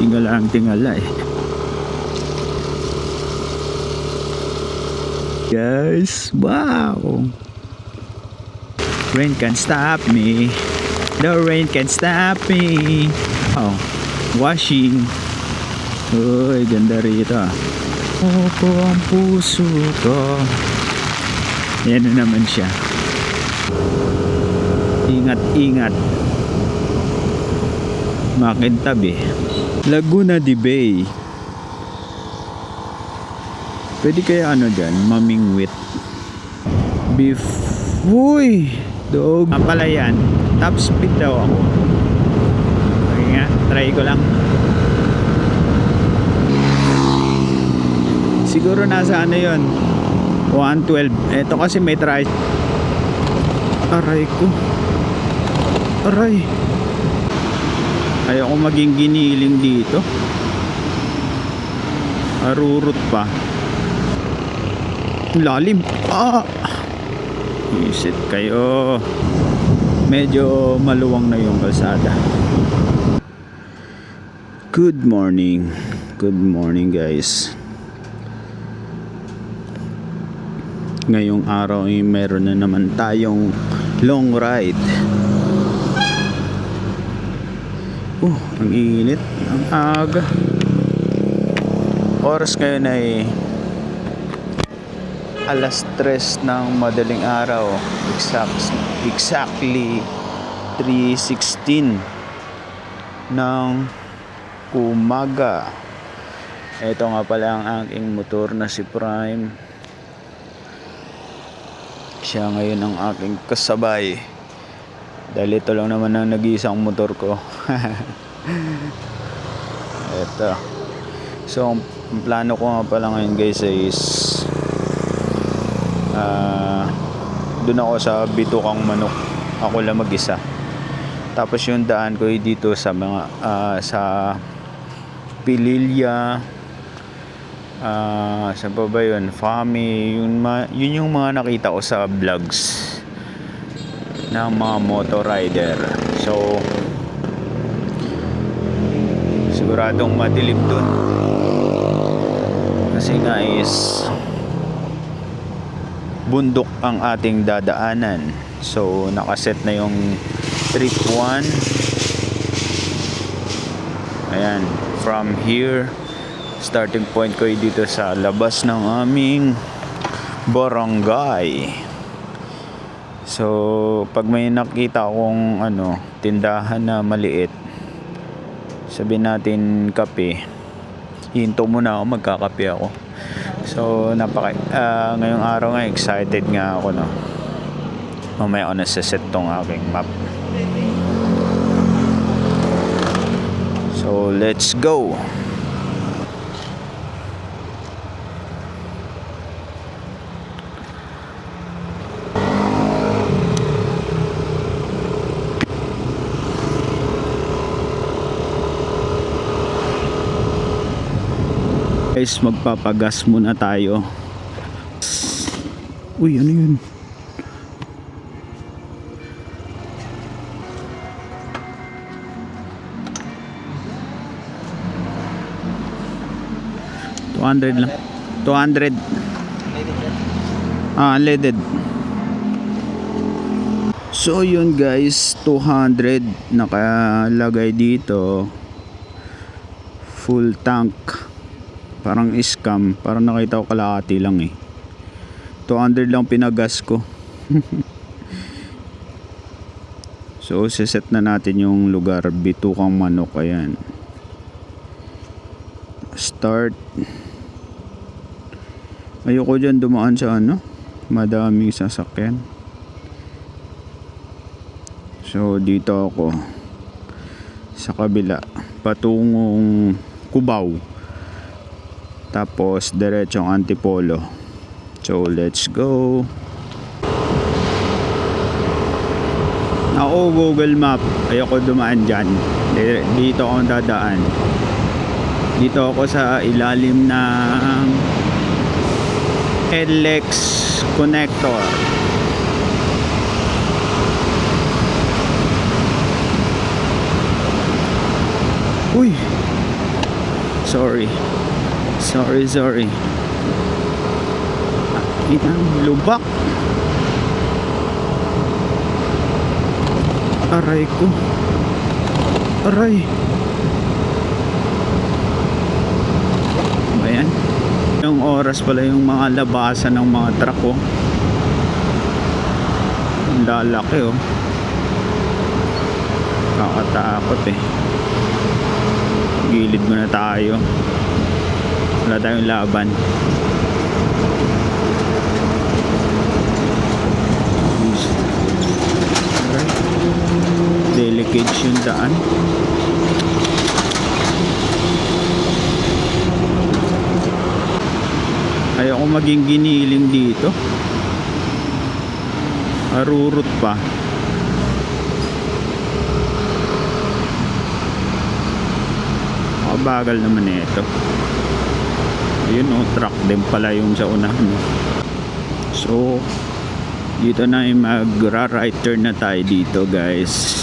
tingala ang tingala eh. Guys, wow! Rain can't stop me. The rain can't stop me. Oh, washing. Uy, ganda rito ah. Opo ang puso ko. Yan na naman siya. Ingat-ingat. Makintab eh. Laguna de Bay. Pwede kaya ano dyan, mamingwit. Beef. Uy! Dog. Pala yan. Top speed daw ako. Okay nga, try ko lang. Siguro nasa ano yun, 112. Ito kasi may try. Aray ko. Aray. Ayoko maging giniling dito. Arurot pa. Lalim. Ah! Isit kayo. Medyo maluwang na yung kalsada. Good morning. Good morning guys. Ngayong araw ay meron na naman tayong long ride. Ang init. Ang aga. Oras ngayon ay alas 3 ng madaling araw. Exactly 3:16 ng umaga. Ito nga pala ang aking motor na si Prime. Siya ngayon ang aking kasabay. Dahil ito lang naman ang nag-iisang motor ko. Ito. So, ang plano ko nga pala ngayon guys is doon ako sa Bitukang Manok. Ako lang mag-isa. Tapos yung daan ko ay dito sa mga sa Pililya, sa baba yun, Fami, yun yung mga nakita ko sa vlogs ng mga motor rider. So siguradong madilim dun kasi nga is bundok ang ating dadaanan. So nakaset na yung trip 1. Ayan, from here starting point ko ay dito sa labas ng aming barangay. So pag may nakita akong tindahan na maliit, sabihin natin kape, hinto muna ako, magkakape ako. So ngayong araw nga excited nga ako, no. Mamaya ako nasa-set tong aking map. So let's go. Guys, magpapagas muna tayo. Uy, ano yun? $200 lang. 200. Unleaded. So yun guys, 200 nakalagay dito. Full tank. Parang scam, parang nakita ko kalahati lang eh. 200 lang pinagas ko. So siset na natin yung lugar, Bitukang Manok. Ayan, start. Ayoko dyan dumaan sa madaming sasakyan. So dito ako sa kabila patungong Cubao, tapos diretsong Antipolo. So let's go. Ako Google Map, ayoko dumaan dyan. Dito ako dadaan. Dito ako sa ilalim ng LX connector. Uy, Sorry. Sorry. Inang lubak. Aray ko. Aray. Ayan. Yung oras pala yung mga labasan ng mga truck ko. Ang lalaki oh. Kakatakot eh. Gilid muna tayo. Wala tayong laban. Delicate yung daan. Ayoko maging giniling dito. Arurot pa. Bagal naman ito. Ayun oh, truck din pala yung sa unahan. So dito na ay mag-right turn na tayo dito guys.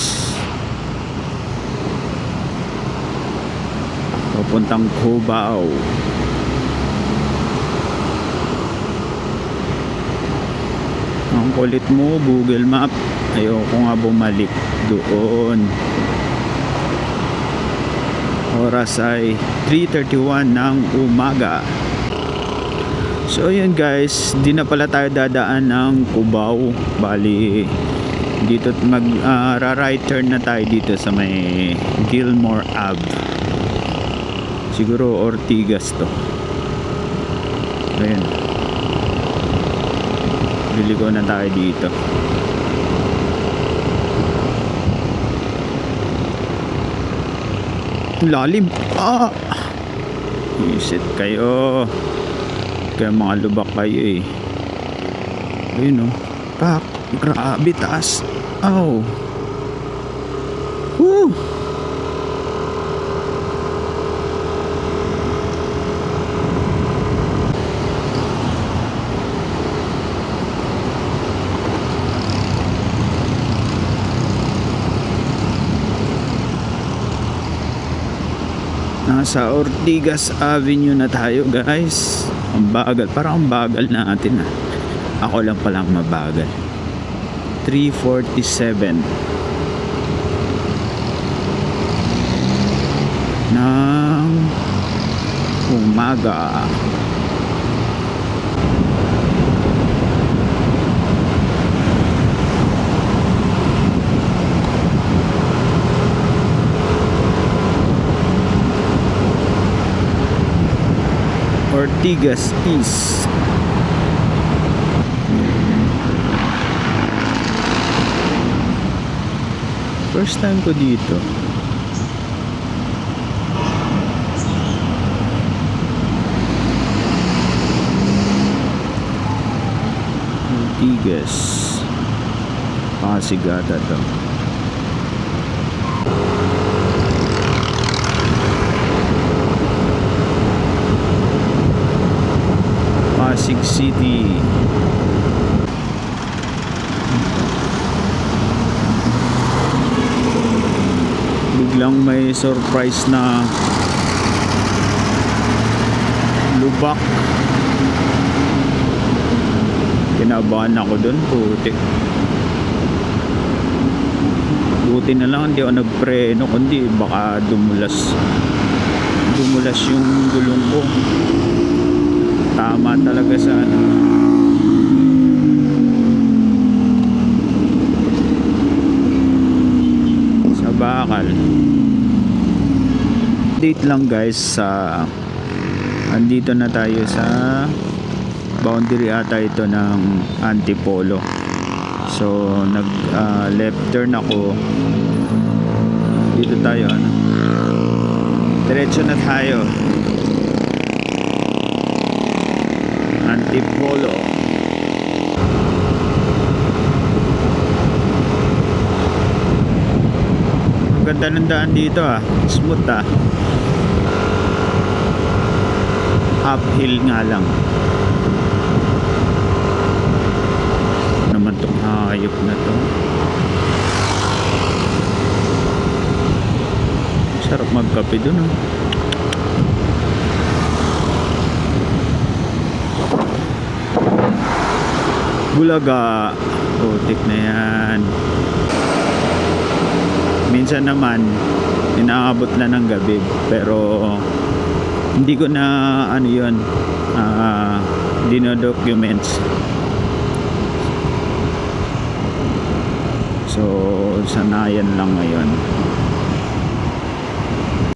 Papuntang Cubao. Ang kulit mo Google Map. Ayoko nga bumalik doon. Oras ay 3:31 ng umaga. So yun guys, di na pala tayo dadaan ng Cubao. Bali dito right turn na tayo dito sa may Gilmore Ave. Siguro Ortigas to. Ayun. Liliko na tayo dito. Lalim. Isit kayo. Kaya mga lubak kayo eh. Ayun oh. Pak. Grabe taas. Ow. Woo. Nasa Ortigas Avenue na tayo guys. Ang bagal, parang ang bagal natin ah. Ako lang palang mabagal. 3:47 ng umaga. Ortigas East. First time ko dito. Ortigas. Pasigata to. Pasig City. Biglang may surprise na lubak. Kinabahan ako dun, puti. Buti na lang hindi ako nagpreno, kundi baka dumulas yung gulong ko. Tama talaga sa sa bakal. Date lang guys, sa andito na tayo sa boundary ata ito ng Antipolo. So nag left turn ako dito tayo, ano, diretso na tayo Antipolo. Ang ganda ng daan dito ah, smooth ah. Uphill nga lang. Ano naman tong hayop na to? Sarap magkape dun ah. Bulaga, putik na yan. Minsan naman inaabot na ng gabi, pero hindi ko na ano yun, dinodocuments. So sanayan lang ngayon.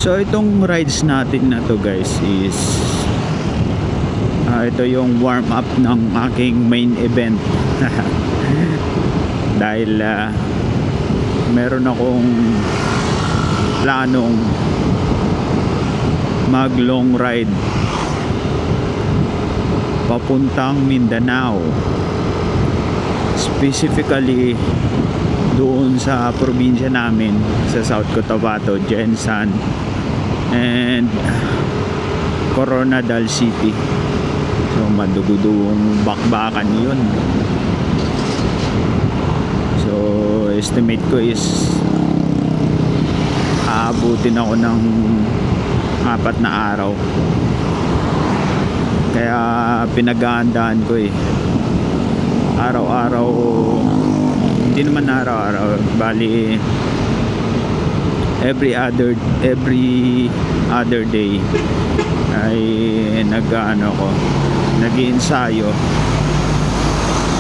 So itong rides natin na to guys is ito yung warm up ng aking main event. Dahil meron akong planong mag long ride papuntang Mindanao, specifically doon sa probinsya namin sa South Cotabato, Jensan and Coronadal City. So madugudong bakbakan yun. So estimate ko is aabutin ako ng 4 na araw. Kaya pinaghahandaan ko araw-araw, hindi naman araw-araw, bali every other day ay nag-iensayo.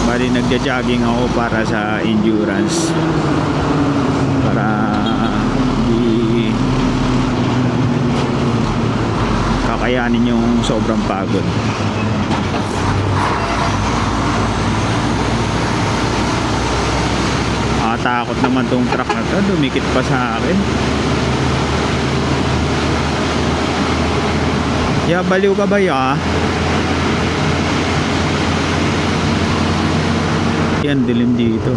Bali nagja-jogging ako para sa endurance, para di kakayanin yung sobrang pagod. Takot naman tong truck na to, dumikit pa sa akin. Ya, baliw ka ba ya? Yan, dilim dito.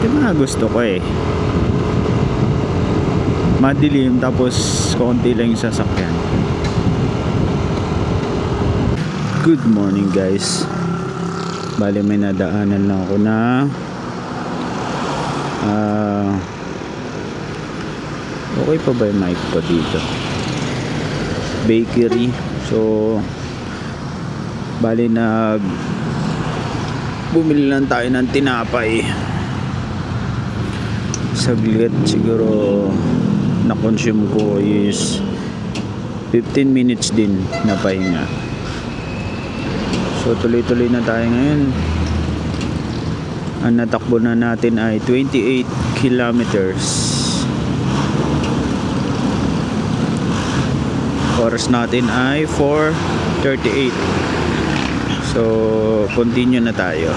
Ito mga gusto ko madilim tapos konti lang yung sasakyan. Good morning guys. Bali may nadaanan lang ako na okay pa ba yung mic ko dito? Bakery. So bali bumili lang tayo ng tinapay. Saglit siguro na consume ko is 15 minutes din na pahinga. So tuloy-tuloy na tayo ngayon. Ang natakbo na natin ay 28 kilometers. Oras natin ay 4:38. So continue na tayo.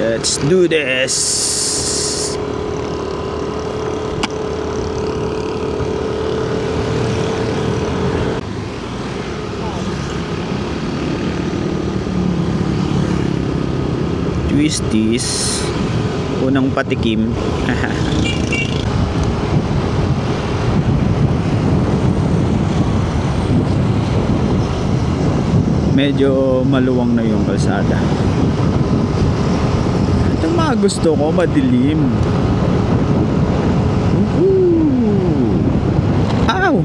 Let's do this. Twisties. Unang patikim. Medyo maluwang na yung kalsada. Ito mga gusto ko, madilim. Ow!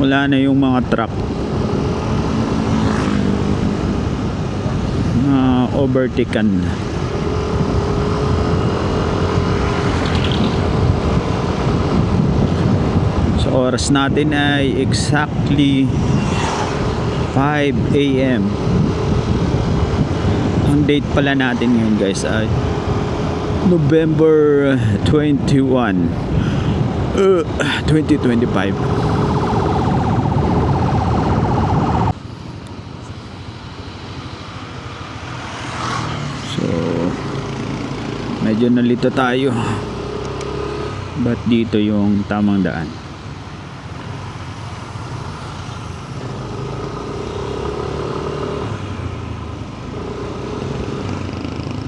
Wala na yung mga truck na overtaken. Oras natin ay exactly 5 AM. Ang date pala natin ngayon guys ay November 21, 2025. So medyo nalito tayo. Ba't dito yung tamang daan?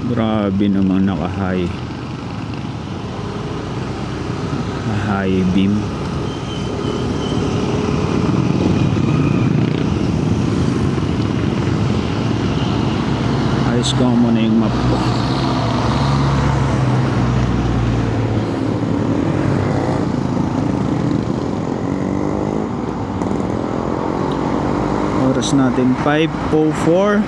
Grabe namang high beam. Ayos ko muna yung map ko. Oras natin 5:04.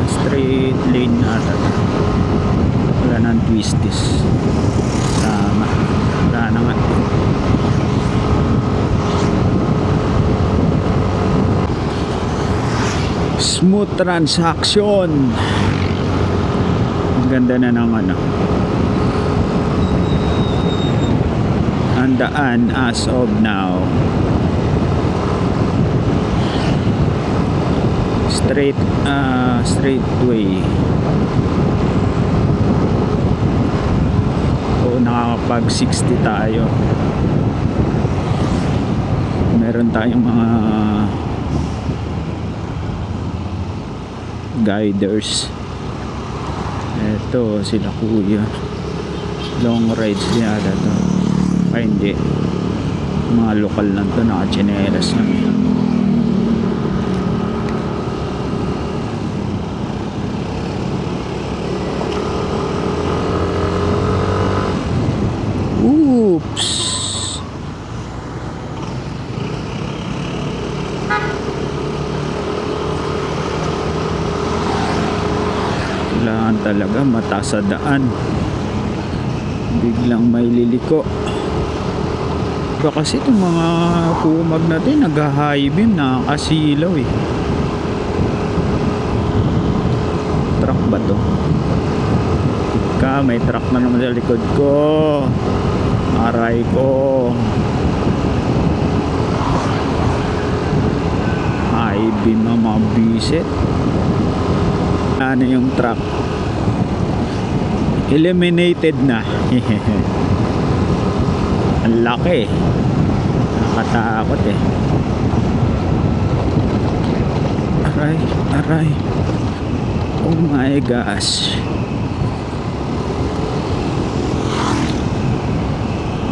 Straight lane ata. Wala nang twisties. Tama. Wala na nga. Smooth transaction. Ang ganda na ng ang daan as of now. Straight way. O nakakapag 60 tayo. Meron tayong mga guiders. Eto sila kuya. Long rides din ata to. Ay hindi. Mga lokal lang to, naka-chinelas lang. Oops. Kailangan talaga mataas sa daan. Biglang may liliko. Ba kasi itong mga kumag natin nag-high beam, nakakasilaw eh. Truck ba to? May truck na naman sa likod ko. Aray ko. High beam ang mga bisit. Ano yung truck? Eliminated na. Ang laki. Nakatakot eh. Aray. Oh my gosh.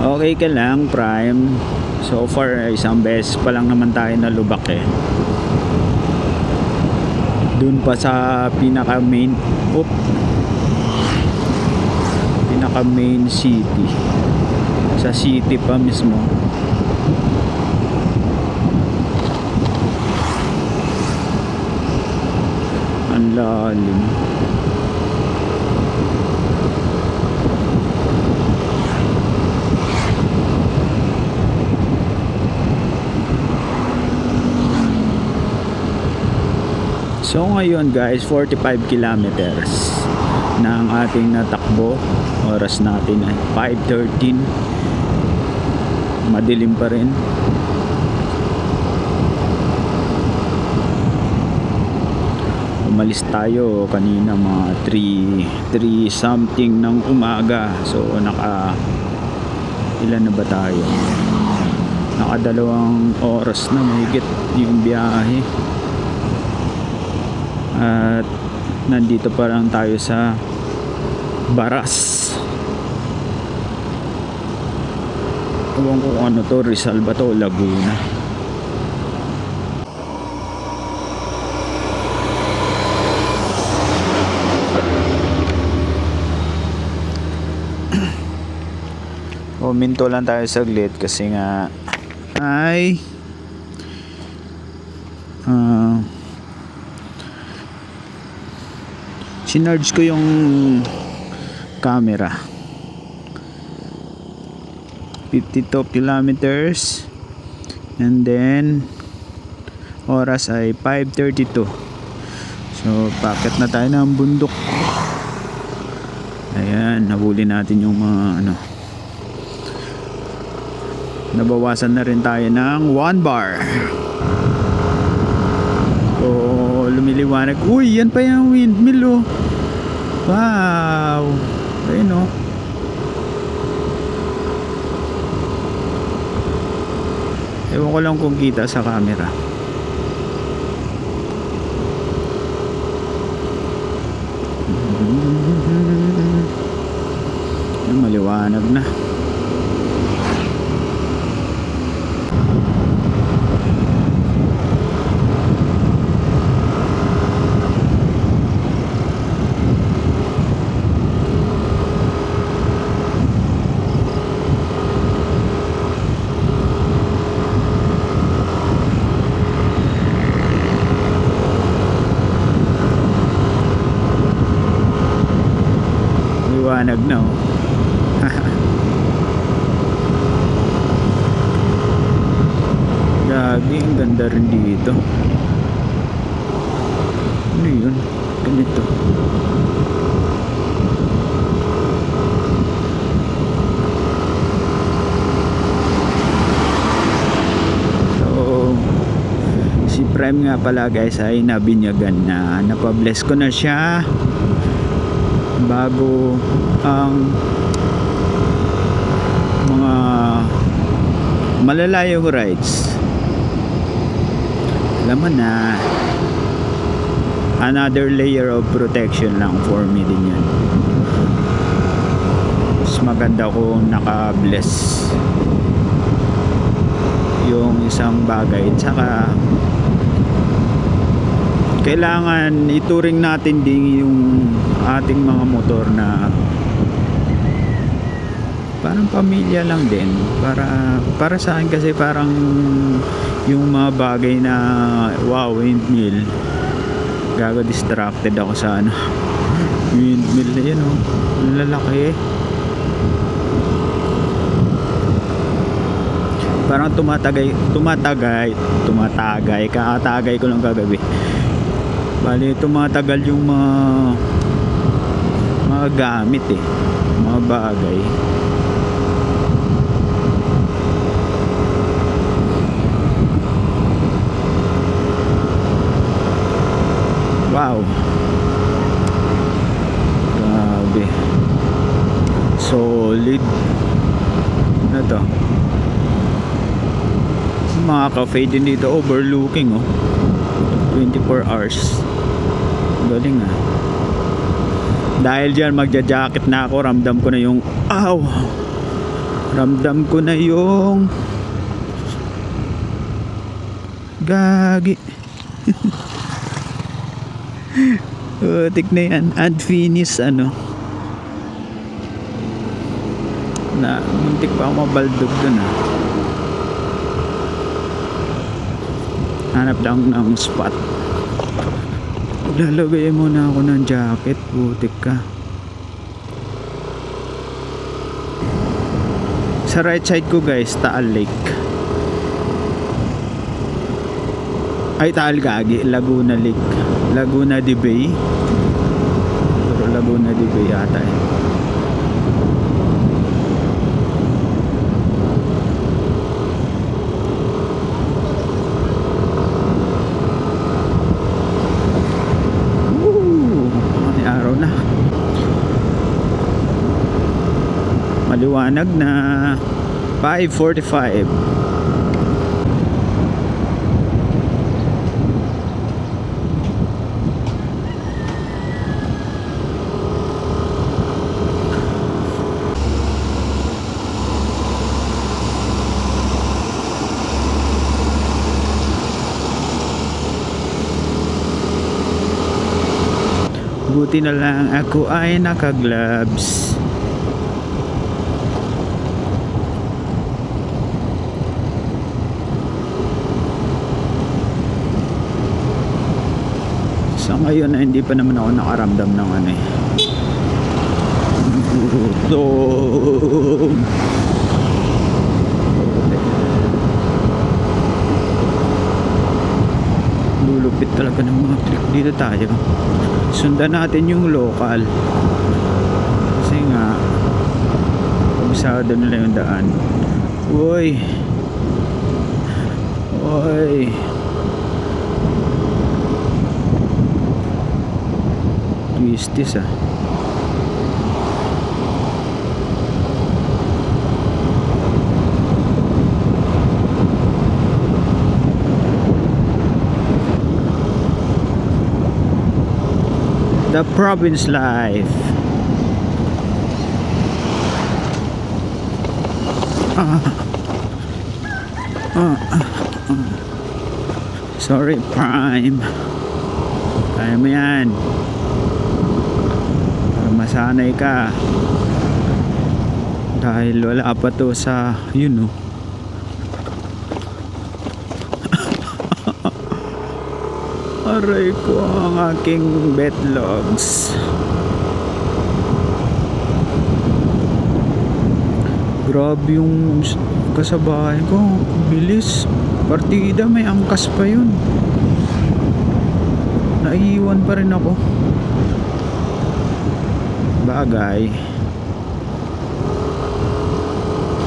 Okay ka lang, Prime. So far, isang beses pa lang naman tayo nalubak eh. Dun pa sa pinaka main city. Sa city pa mismo. Ang lalim. So ngayon guys, 45 kilometers na ang ating natakbo. Oras natin ay 5:13. Madilim pa rin. Umalis tayo kanina mga 3 something ng umaga. So ilan na ba tayo? Naka 2 oras na mahigit yung biyahe. At nandito pa lang tayo sa Baras. Ewan ko kung ano to, Rizal ba to, Laguna. Minto lang tayo saglit kasi nga ay sinarge ko yung camera. 52 kilometers and then oras ay 5:32. So packet na tayo ng bundok. Ayan, nabuli natin yung mga nabawasan na rin tayo ng 1 bar. So liwanag. Uy, yan pa yung windmill, oh. Wow. Ayun, oh. Ewan ko lang kung kita sa camera. Maliwanag na. Liwanag na, oh. Gagi, ang ganda rin dito. Ano yun? Ganito. So, si Prime nga pala guys ay nabinyagan na. Napabless ko na siya bago ang mga malalayong rides. Alam mo na, another layer of protection lang for me din yan. Mas maganda kung naka-bless yung isang bagay. Tsaka kailangan ituring natin din yung ating mga motor na parang pamilya lang din. Para sa akin kasi parang yung mga bagay na wow, windmill, gago, distracted ako sa ano, windmill na yun, oh, lalaki. Parang tumatagay, kakatagay ko lang kagabi. Bali tumatagal yung mga gamit, mga bagay. Wow, grabe, solid na to. Mga cafe din dito, overlooking, oh, 24 hours. Galing, ah. Dahil dyan magja-jacket na ako. Ramdam ko na yung gagi. Tik na yan. Unfinished ano. Na muntik pa ako mabaldog dun, ah. Hanap lang ng spot. Lalagay muna ako ng jacket. Butik ka. Sa right side ko guys, Taal Lake. Ay, Taal Gagi, Laguna Lake, Laguna de Bay. Pero Laguna de Bay yata, eh. Maliwanag na. 5:45. Buti na lang ako ay naka-gloves. Sa ngayon na hindi pa naman ako nakaramdam ng ano, eh. Gutom. Lulupit talaga ng mga click. Dito tayo. Sundan natin yung local. Kasi nga kabisado nila yung daan. Uy. Twisties ah. The province life. Sorry, Prime. Kaya mo yan. Para masanay ka. Dahil wala pa to sa, yun, no. Aray ko ang aking betlogs. Grabe yung kasabayan ko. Bilis. Partida, may angkas pa yun. Naiiwan pa rin ako. Bagay.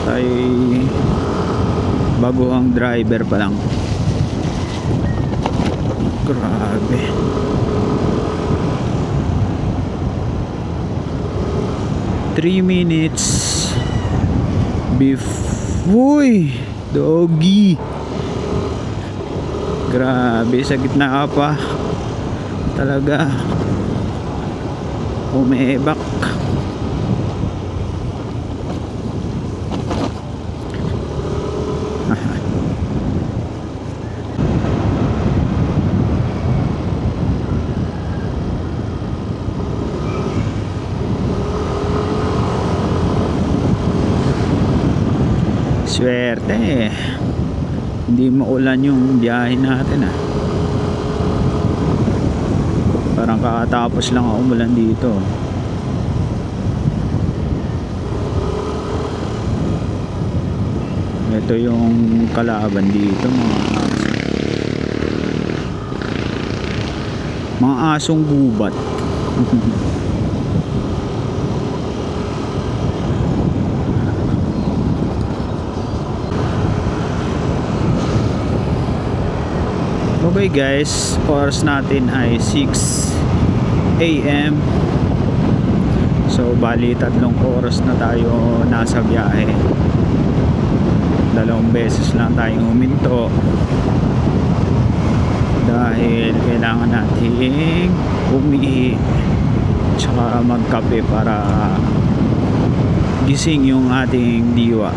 Ay baguhang driver pa lang. Grabe. Three minutes Uy, doggy. Grabe, sa gitna pa. Talaga. Umebak. Swerte eh. Hindi maulan yung biyahe natin ah. Parang kakatapos lang ang umulan dito. Ito yung kalaban dito, mga asong gubat. Okay guys, oras natin ay 6 AM. So bali 3 oras na tayo nasa biyahe. 2 beses lang tayong huminto dahil kailangan nating umihi tsaka magkape para gising yung ating diwa.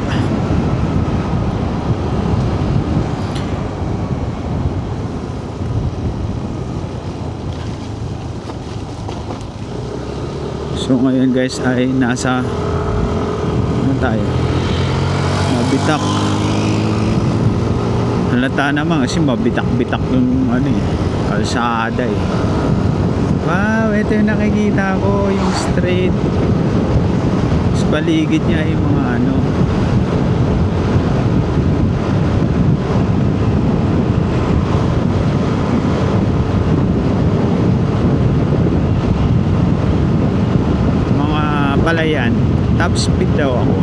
So ngayon guys ay nasa ano tayo? Mabitak. Halata naman kasi mabitak-bitak yung ano eh, kalsada eh. Wow, ito yung nakikita ko, yung street. Sa paligid niya yung mga ano. Palayan, top speed daw ako.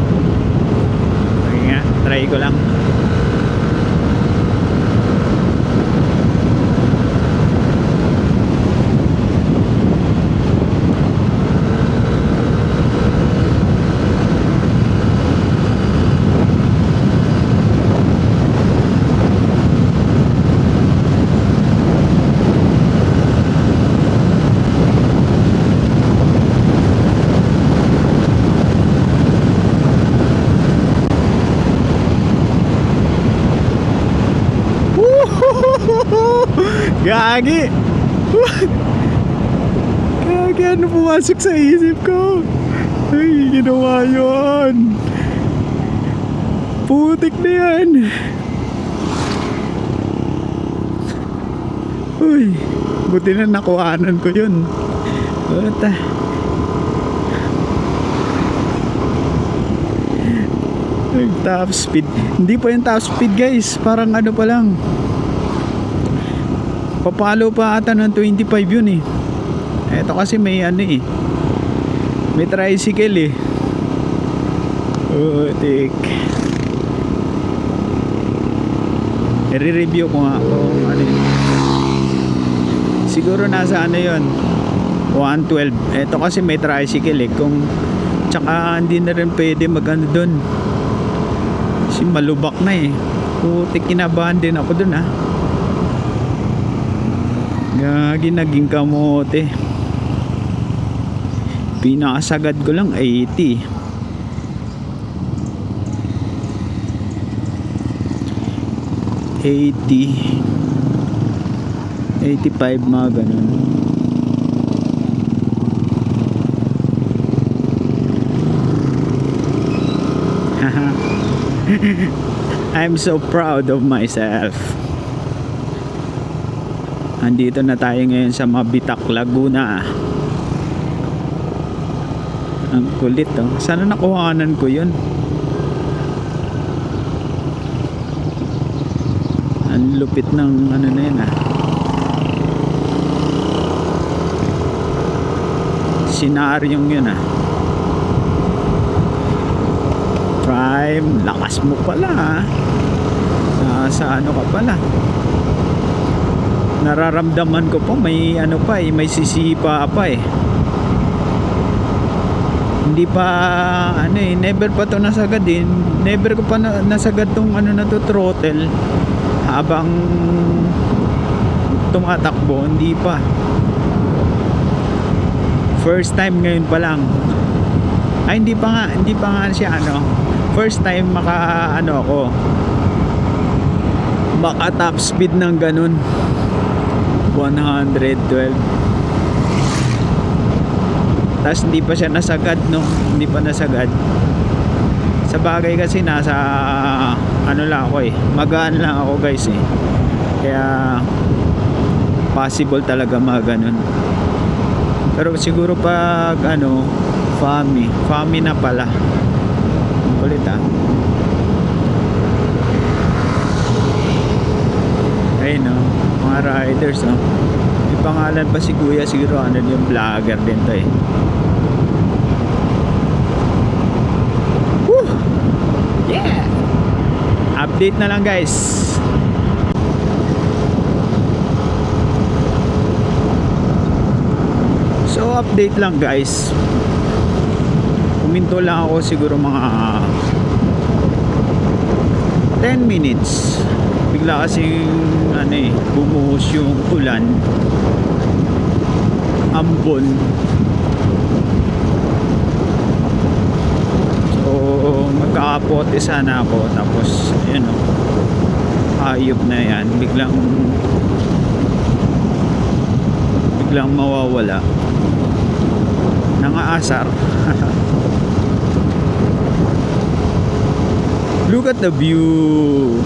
Okay nga, try ko lang. Gagi! Gagi, ano pumasok sa isip ko? Ay, ginawa yun. Putik na yan. Uy, buti na nakuhanan ko yun. Buta. Top speed. Hindi pa yung top speed guys. Parang ano pa lang. Papalo pa ata ng 25 yun eh. Eto kasi may ano eh, may tricycle eh. Tik. I-review ko nga kung ano yun. Siguro nasa ano yun, 112. Ito kasi may tricycle eh. Kung tsaka hindi na rin pwede magano doon. Kasi malubak na eh. Putik, kinabahan din ako doon ah. Gagi, naging kamote. Pinakasagad ko lang 80. 85 mga ganun. I'm so proud of myself. Andito na tayo ngayon sa Mabitak, Laguna. Ang kulit oh. Sana nakuhanan ko yun. Ang lupit ng ano na yun ah. Sinaryong yun ah. Prime, lakas mo pala ah. Sa ano ka pala. Nararamdaman ko po may ano pa eh, may sisipa pa eh. Hindi pa ano eh, never pa to nasagad din. Never ko pa nasagad tong ano na to, throttle habang tumatakbo, hindi pa. First time ngayon pa lang. Ay hindi pa nga siya ano. First time maka ano ako. Maka top speed ng ganun. 112. Tapos hindi pa siya nasagad no. Hindi pa nasagad. Sa bagay kasi nasa ano lang ako eh. Magaan lang ako guys eh. Kaya possible talaga mga ganun. Pero siguro pag ano Fami na pala. Ang kulit ah. Ayun no, mga riders no. May pangalan pa si Kuya, siguro ano yung vlogger din to eh. Woo! Yeah! Update na lang guys. So update lang guys. Huminto lang ako siguro mga 10 minutes. Bigla kasing ano eh, bumuhos yung ulan. Ambon. So magkakapote sana ako. Tapos yun o, hayop na yan. Biglang mawawala. Nangaasar. Look at the view.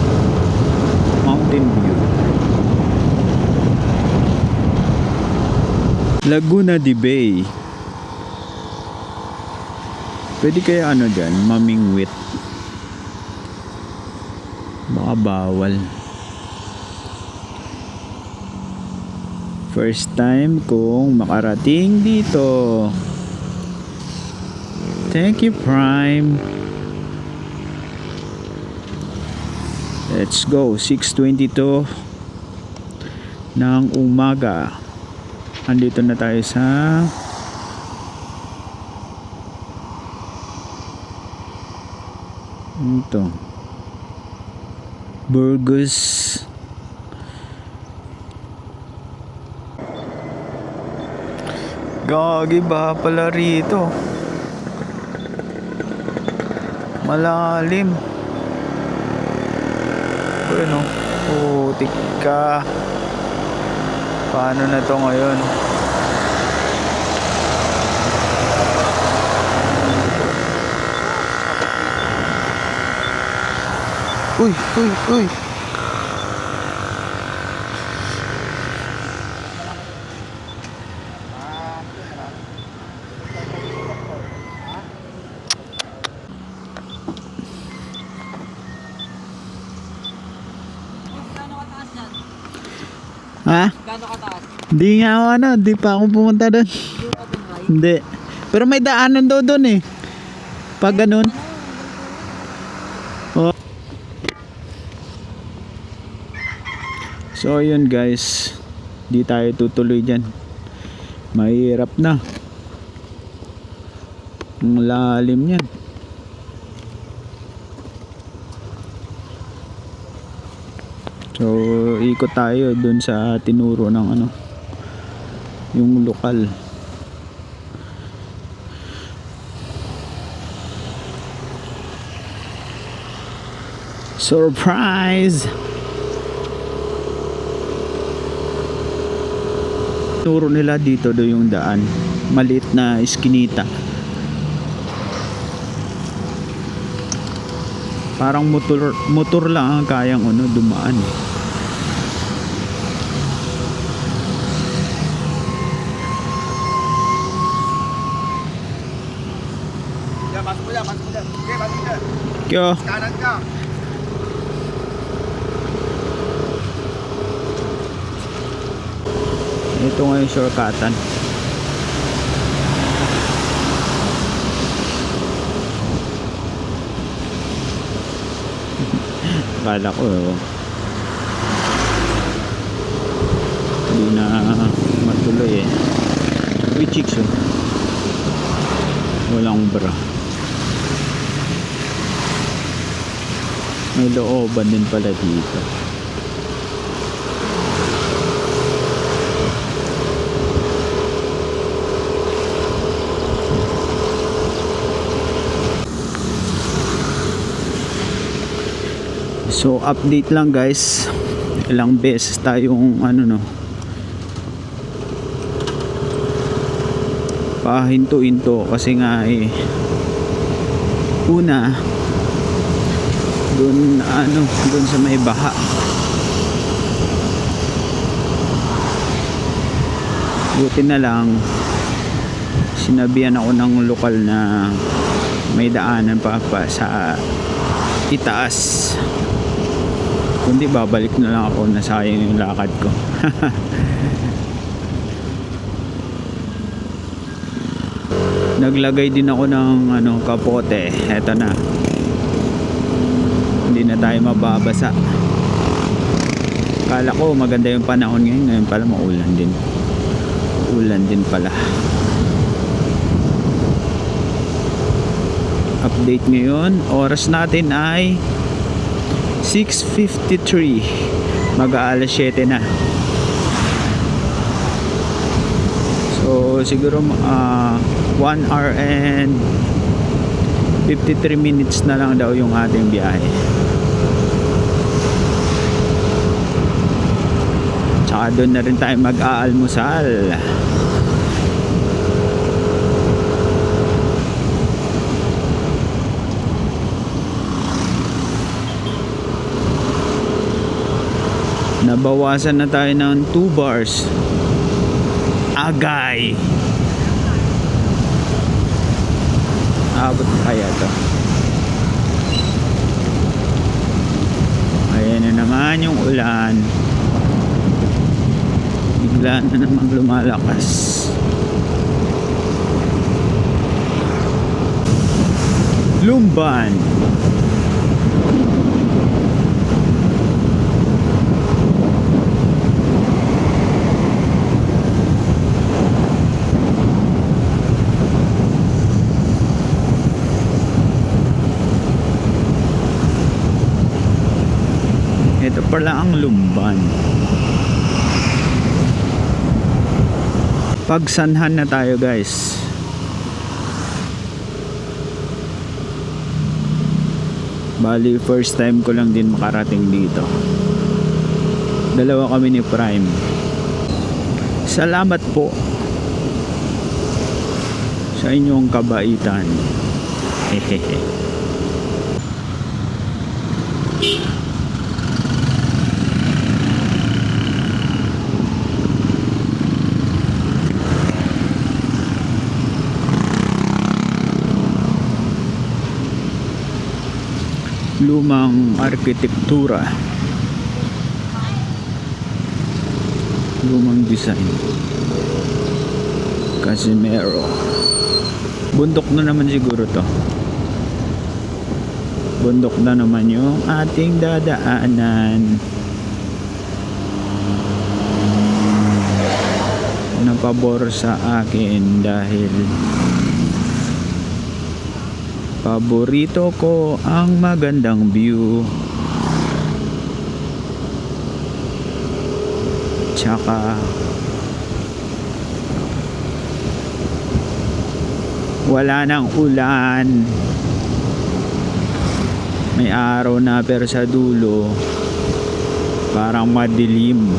Mountain view. Laguna de Bay. Pwede kaya ano dyan, mamingwit. Baka bawal. First time kong makarating dito. Thank you Prime. Let's go. 6:22 ng umaga. Andito na tayo sa ito, Burgos. Gagi ba pala rito? Malalim. Ano? Putik ka. Paano na to ngayon? Uy. Ha? Gano'ng kataas? Hindi nga ako hindi pa ako pumunta doon. Hindi. Pero may daanan daw doon eh. Pag ganun. Oh. So yun guys. Di tayo tutuloy dyan. Mahirap na. Ang lalim yan. So ikot tayo dun sa tinuro ng ano, yung lokal. Surprise! Turo nila dito do yung daan, maliit na iskinita. Parang motor lang ang kayang ano dumaan. Masuk mo dyan. Okay, masuk mo dyan. Kyo, Kanan ka. ito nga yung shortcutan. Kala ko hindi na matuloy eh. Uy chicks oh. Walang bra. May looban din pala dito. So update lang guys, ilang beses tayong ano no, pahinto-hinto kasi nga eh, una dun ano, dun sa may baha, buti na lang sinabihan ako ng lokal na may daanan pa sa itaas, kundi babalik na lang ako, nasayang yung lakad ko. Naglagay din ako ng ano, kapote. Eto na, hindi na tayo mababasa. Kala ko maganda yung panahon ngayon, ngayon pala maulan din. Ulan din pala. Update ngayon, oras natin ay 6:53, mag-aalas 7 na. So siguro 1 hour and 53 minutes na lang daw yung ating biyahe. Tsaka doon na rin tayo mag-aalmusal. Nabawasan na tayo ng 2 bars. Agay. Abot kaya to. Ayan na naman yung ulan. Bigla na namang lumalakas. Lumban. Ito pala ang Lumban. Pagsanhan na tayo guys. Bali first time ko lang din makarating dito. Dalawa kami ni Prime. Salamat po sa inyong kabaitan. Hehehe. Lumang arkitektura, lumang design. Casimero. Bundok na naman siguro to. Bundok na naman yung ating dadaanan. pabor sa akin dahil paborito ko ang magandang view. Tsaka wala nang ulan. May araw na pero sa dulo parang madilim.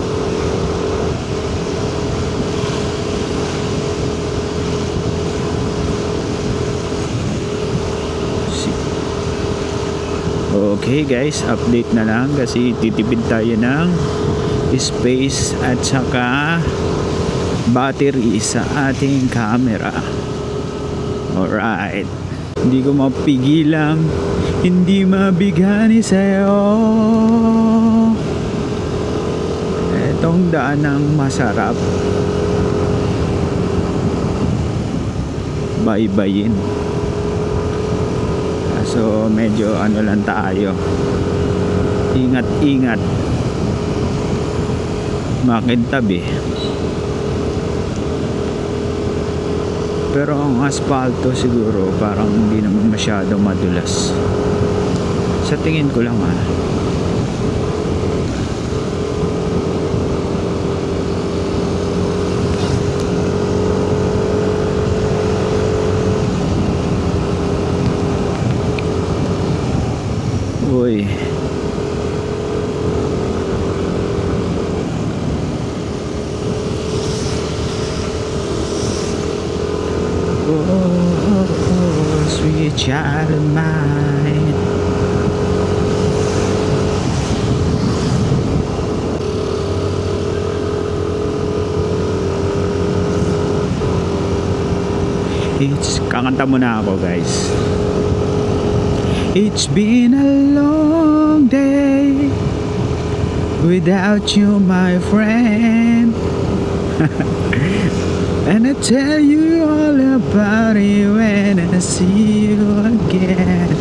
Okay guys, update na lang kasi titipid tayo ng space at saka battery sa ating camera. Alright, hindi ko mapigilang hindi mabigani sa'yo etong daan ng masarap baybayin. So medyo ano lang tayo, ingat-ingat makintabi. Pero ang asfalto siguro parang hindi naman masyado madulas sa tingin ko lang Uy, oh, sweet child of mine. Kakanta muna ako guys. It's been a long day without you, my friend. And I tell you all about it when I see you again.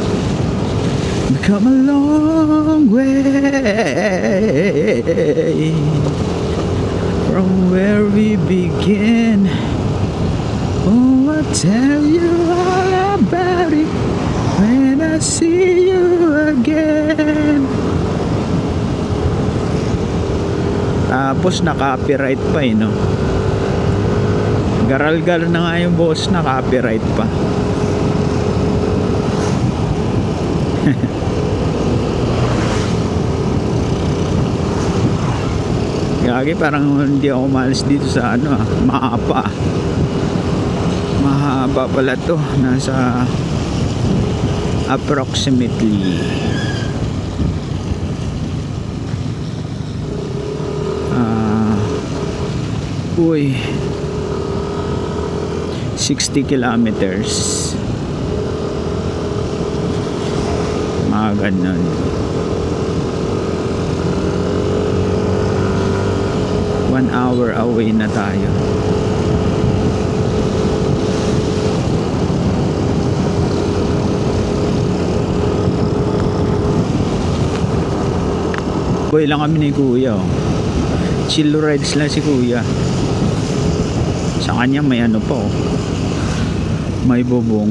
We come a long way from where we begin. Oh, I tell you all about it when I see you again. Tapos naka-copyright pa no. Garal-gal na nga yung boss, naka-copyright pa. Gagi, parang hindi ako umalis dito sa Maapa. Mahaba pala to, nasa approximately uy 60 kilometers, mga ganun. One hour away na tayo. Boy lang kami ni kuya chill rides lang si kuya. Sa kanya may pa may bubong.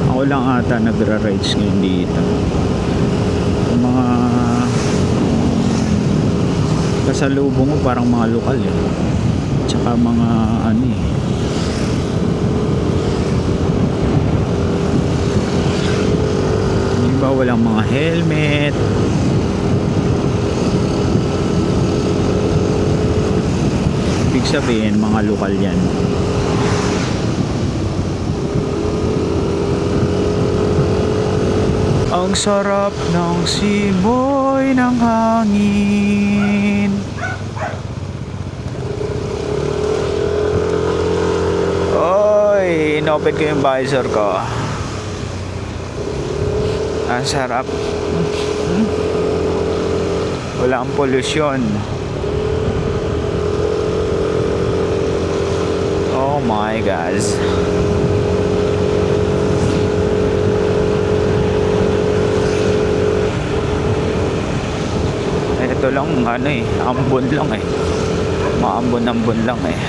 Ako lang ata nagra-rides ngayon dito. Yung mga kasalubong ko parang mga lokal tsaka mga yung iba walang mga helmet. Ibig sabihin mga lokal yan. Ang sarap ng simoy ng hangin. Oy, inopen ko yung visor ko. Ang sarap. Wala ang polusyon. Oh my gosh. Ito lang ano eh, ambon lang eh. Maambon-ambon lang eh.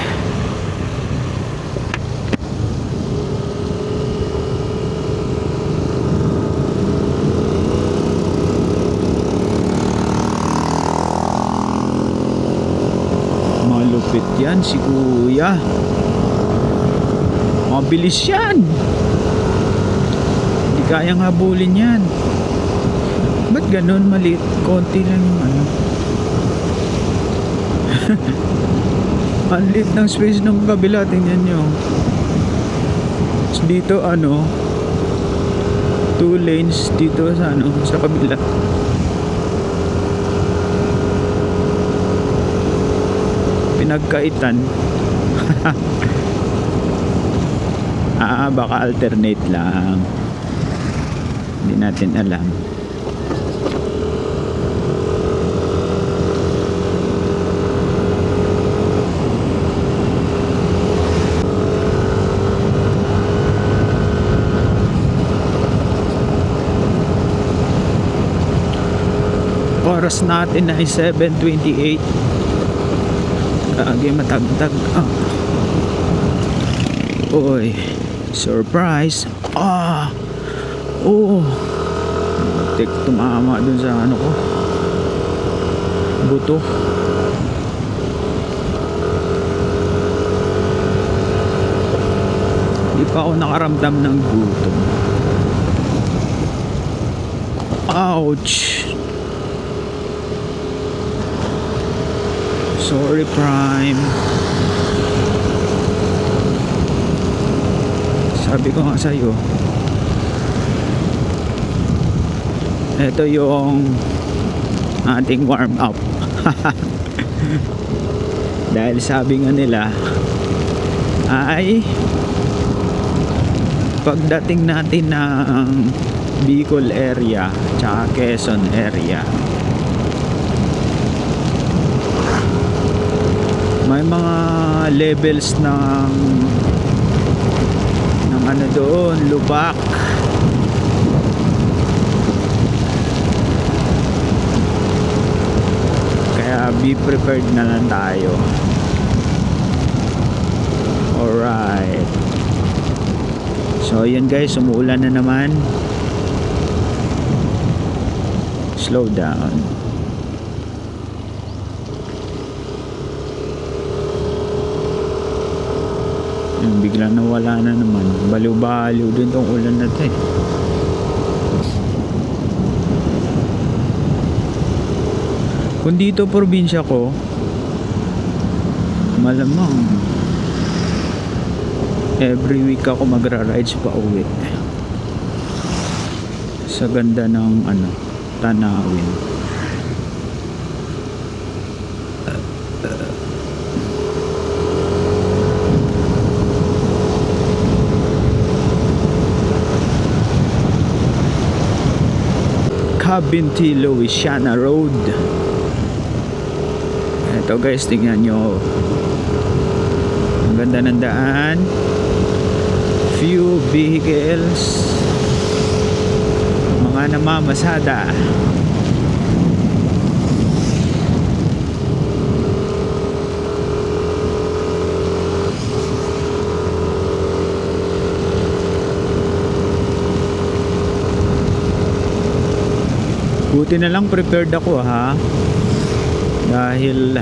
Malupit yan si kuya. Mabilis yan. Hindi kayang habulin yan. Ba't ganun maliit? Konti lang yung ano. Ang liit ng space ng kabila. Tingnan nyo. Dito ano, 2 lanes dito sa ano, sa kabila. Pinagkaitan. Baka alternate lang. Hindi natin alam. Oras natin ay 7:28. Lagi matagtag. Uy, surprise. Oh, tek tumama dun sa ano ko, buto. Hindi pa ako nakaramdam ng gutom. Ouch. Sorry, Prime. Sabi ko nga sa'yo, ito yung ating warm up. Dahil sabi nga nila ay pagdating natin ng Bicol area tsaka Quezon area, may mga levels ng ano doon, lubak. Kaya be prepared na lang tayo. Alright. So yun guys, umuulan na naman. Slow down. Biglang nawala na naman. Baliw-baliw din tong ulan na to eh. Kung dito probinsya ko, malamang every week ako magra-rides pa uwi. Sa ganda ng ano, tanawin. Cabinti Louisiana Road. Ito guys, tingnan nyo. Ang ganda ng daan. Few vehicles. Mga namamasada. Buti na lang prepared ako ha, dahil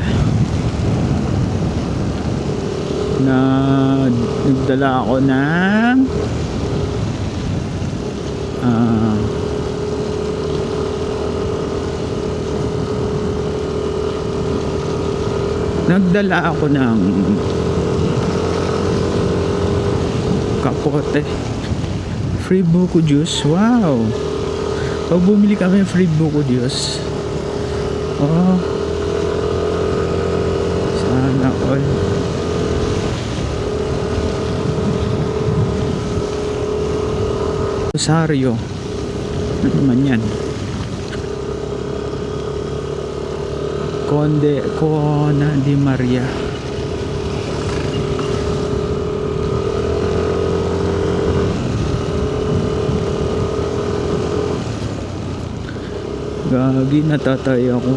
nagdala ako ng kapote, free buko juice. Wow, pag bumili kami free buko juice, oh, sana all. Rosario, ano naman yan? Cona di Maria. Gagi, natatay ako.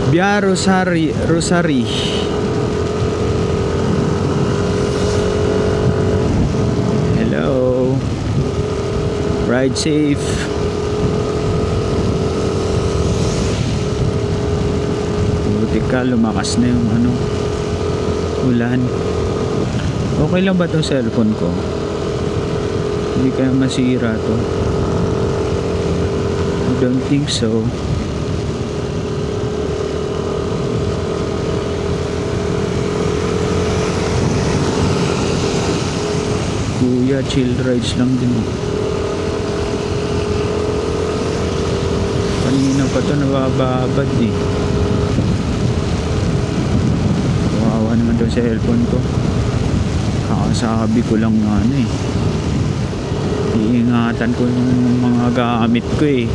Via Rosary. Hello. Ride safe. Buti ka, lumakas na yung ulan. Okay lang ba tong cellphone ko? Hindi kaya masira to? I don't think so. Kuya, chill rides lang din. Kanina pa to nabababad eh. Kawawa naman daw sa cellphone ko. Kakasabi ko lang nga iingatan ko yung mga gamit ko eh.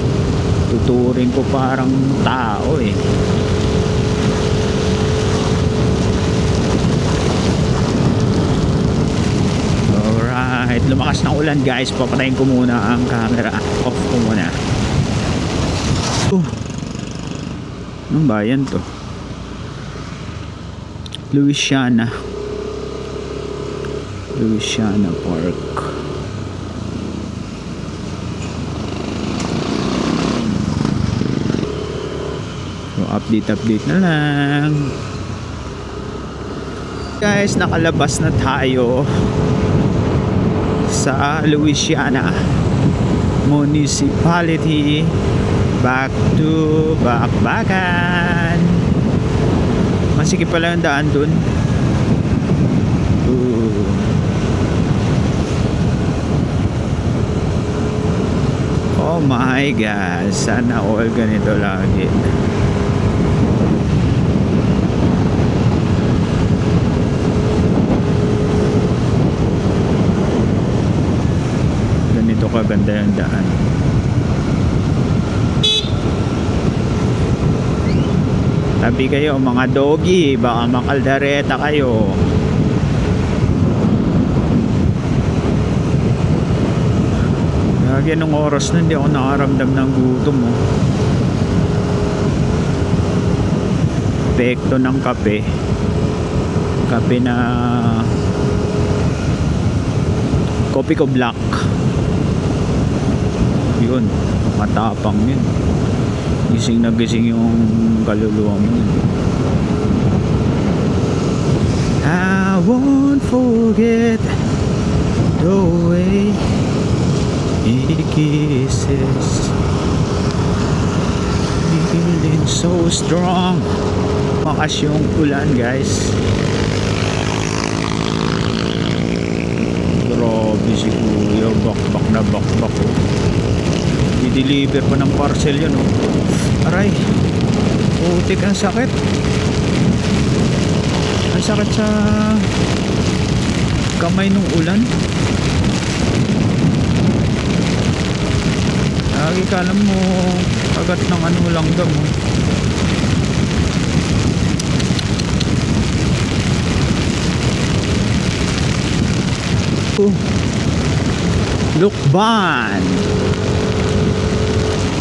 Tuturing ko parang tao eh. Alright, lumakas na ulan guys. Papatayin ko muna ang camera. Off ko muna. Anong bayan to? Louisiana Park. So update na lang guys. Nakalabas na tayo sa Louisiana Municipality. Back to Bakbakan. Masikip pala yung daan dun. Oh my God, sana all ganito lagi. Ganito kaganda yung daan. Tabi kayo mga doggy, baka makaldareta kayo. Lagi nung oras na hindi ako nakaramdam ng gutom Epekto ng kape na kopi ko black. Yun, matapang yun. Gising na gising yung kaluluwa mo. I won't forget the way it kisses, feeling so strong. Makas yung ulan guys. Grabe si kuya, bakbak na bakbak i-deliver pa ng parcel yun Aray, putik, ang sakit. Ang sakit sa kamay nung ulan. Lagi ka alam mo, agad ng langgam Lukban.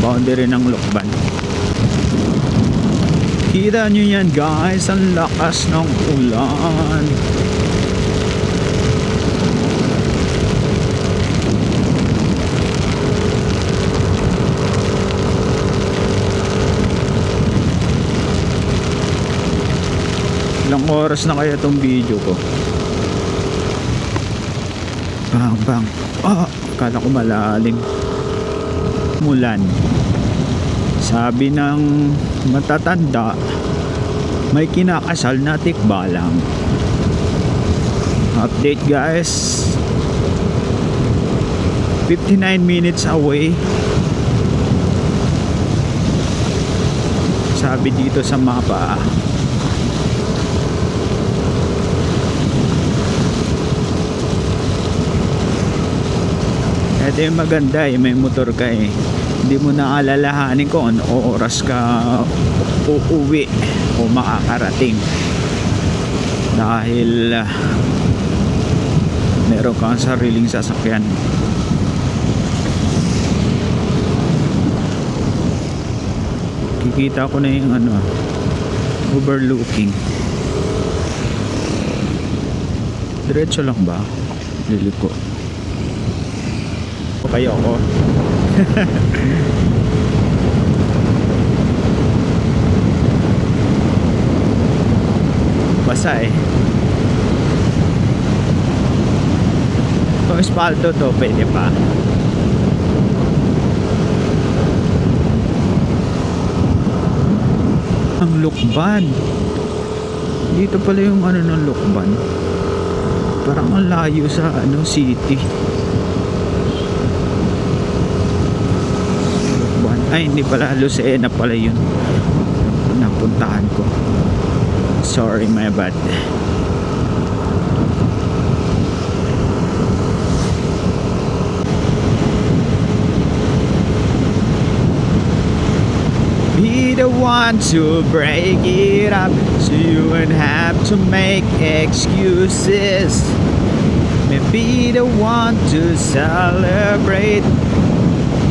Boundary ng Lukban. Kita nyo yan guys, ang lakas ng ulan. Ilang oras na kaya tong video ko? Bang. Akala ko malalim. Mulan. Sabi ng matatanda, may kinakasal na tikbalang. Update guys. 59 minutes away. Sabi dito sa mapa. Ito yung maganda eh, may motor ka eh. Hindi mo na alalahanin kung ano oras ka uuwi o makakarating. Dahil meron kang sariling sasakyan. Kikita ko na yung ano, overlooking. Diretso lang ba? Liliko. Okay ako. Basa eh. Kung espalto to, pwede pa. Ang Lukban. Dito pala yung ano ng Lukban. Parang ang layo sa ano city. Lukban. Ay, hindi pala. Lucena pala yun. Napuntahan ko. Sorry, my bad. Be the one to break it up, so you won't have to make excuses. Be the one to celebrate.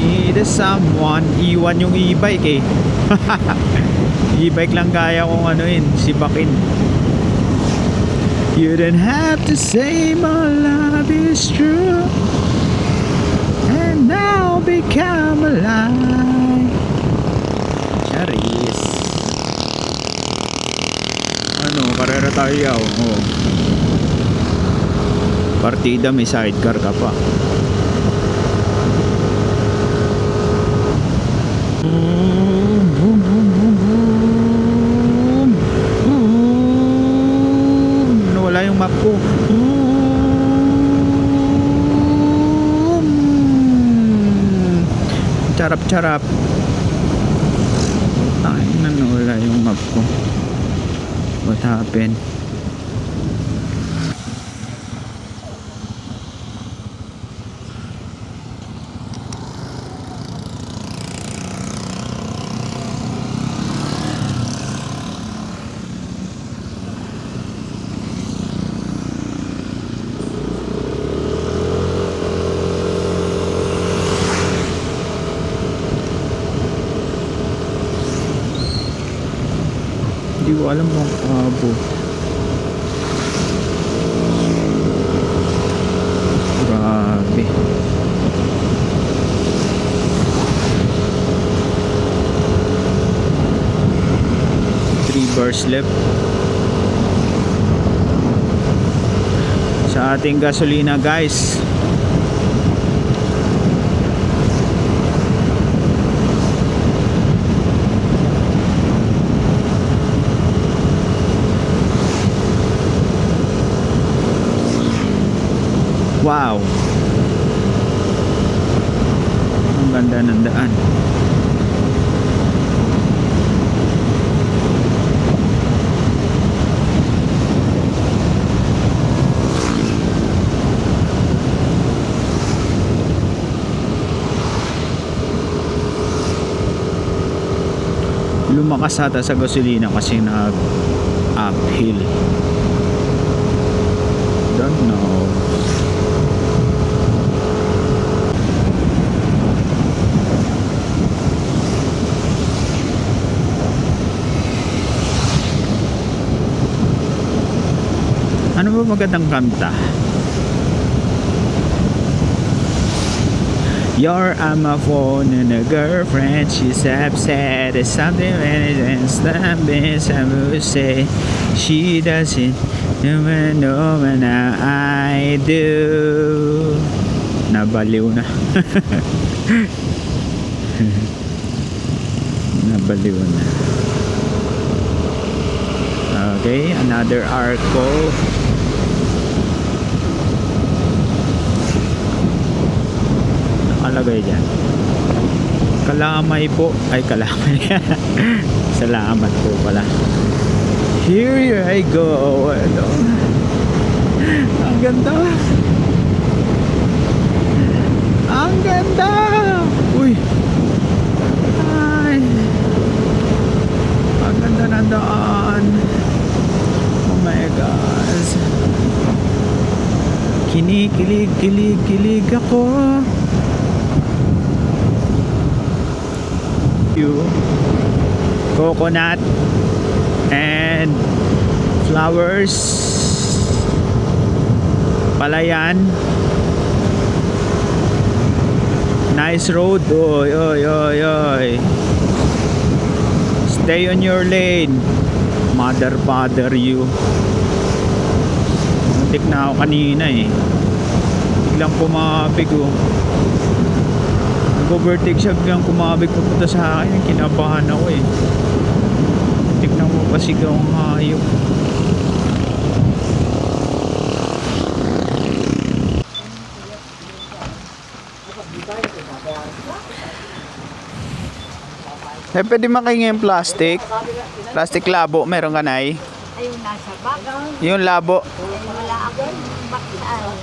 Need someone. Iwan yung e-bike eh. E-bike lang kaya kong anuin, sibakin. You don't have to say my love is true and now become alive. Charis. Ano, karera tayo. Oh. Partida, may sidecar ka pa. Nawala yung map ko. Charap-charap. Ay, nawala yung map ko. What happened? Hindi ko alam kung abo. Grabe. Three bars left. Sa ating gasolina, guys. Wow. Ang ganda ng daan. Lumakas ata sa gasolina kasi nag uphill. Don't know. Ano ba magandang kanta? You're on my phone and a girlfriend, she's upset at something when it's something some will say she doesn't even know when I do. Nabaliw na. Nabaliw na. Okay, another arco. Nakalagay dyan. Kalamay po. Ay, kalamay. Salamat po pala. Here I go. Ano? Ang ganda. Ang Ang ganda! Uy! Ay! Ang ganda ng daan. Oh my gosh. Kinikilig ako. Coconut and flowers. Palayan. Nice road. Oy, oy, oy, oy. Stay on your lane. Mother bother you. Muntik na ako kanina eh. Biglang kumabig oh. Nag-overtake siya, biglang kumabig papunta sa akin. Kinabahan ako eh. Tignan mo pasigaw ang hayop. Eh, pwede makingi yung plastic. Plastic labo, meron ka na eh. Ayun, nasa bag. Yung labo. Wala akong baktaan.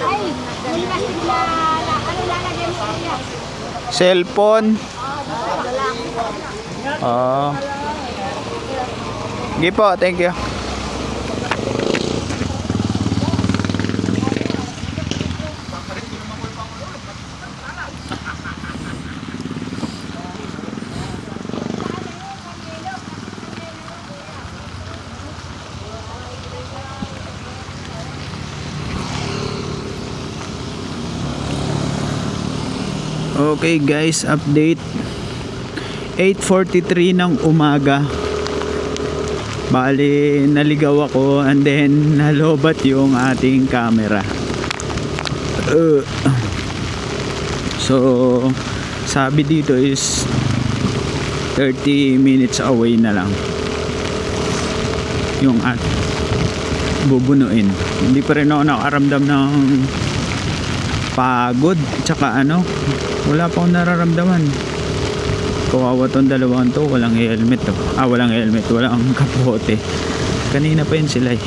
Ay, yung plastic na, ano lalagyan mo niya? Cellphone. Wala. Sige po, thank you. Okay guys, update 8:43 ng umaga. Bali, naligaw ako and then nalobat yung ating camera. So, sabi dito is 30 minutes away na lang yung at bubunuin. Hindi pa rin ako nakaramdam ng pagod tsaka ano, wala pa akong nararamdaman. Kawawa tong dalawang to, walang helmet to. Walang helmet, walang kapote. Kanina pa yun sila eh.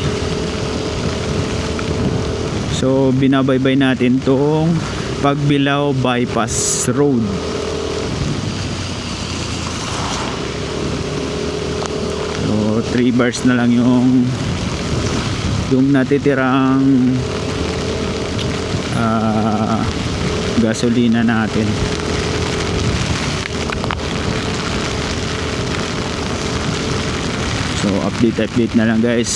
So binabaybay natin tong Pagbilao Bypass Road. So 3 bars na lang yung natitirang gasolina natin. So update na lang guys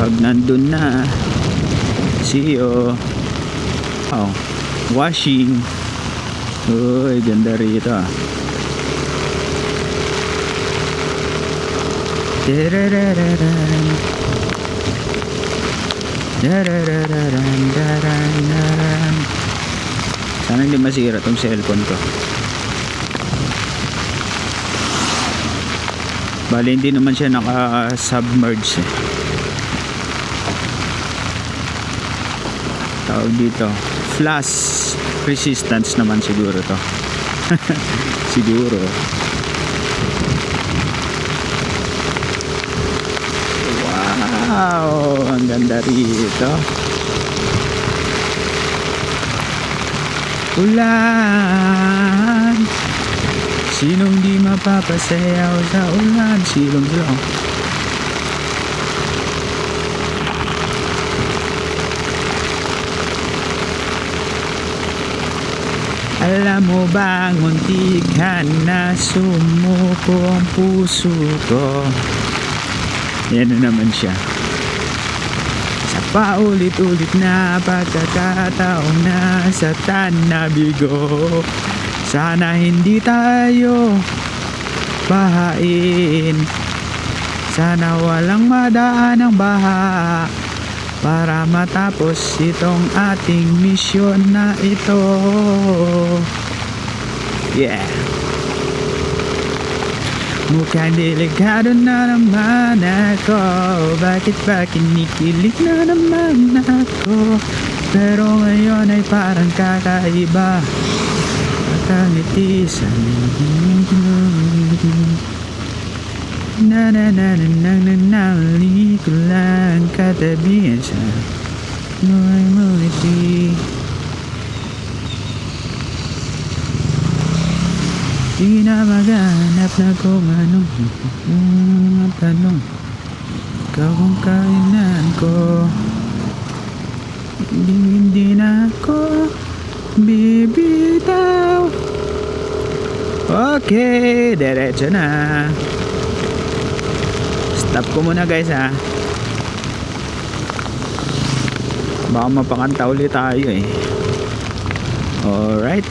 pag nandun na. See you. Washing. Uy, ganda rito ah. Sana hindi masira tong cellphone ko. Bali hindi naman siya naka-submerge eh. Tawag dito, flash resistance naman siguro to. Siguro. Wow, ang ganda rito. Ulan, sinong di mapapasayaw sa ulan? Silong-silong. Alam mo bang muntikan na sumuko ang puso ko? Yan na naman siya. Sa paulit-ulit na pagkakataong nasa tanabigo, sana hindi tayo bahain. Sana walang madaan ng baha para matapos itong ating misyon na ito. Yeah. Mukhang delikado na naman ako. Bakit ba kinikilig na naman ako? Pero ngayon ay parang kakaiba. Nakangiti sa nananananananali ko lang katabi sa ngumiti. Di na maghanap na kung anong mga tanong. Ikaw ang kainan ko. Hindi na ako bibitaw. Okay, diretso na. Stop ko muna guys ha. Baka mapakanta ulit tayo eh. Alright.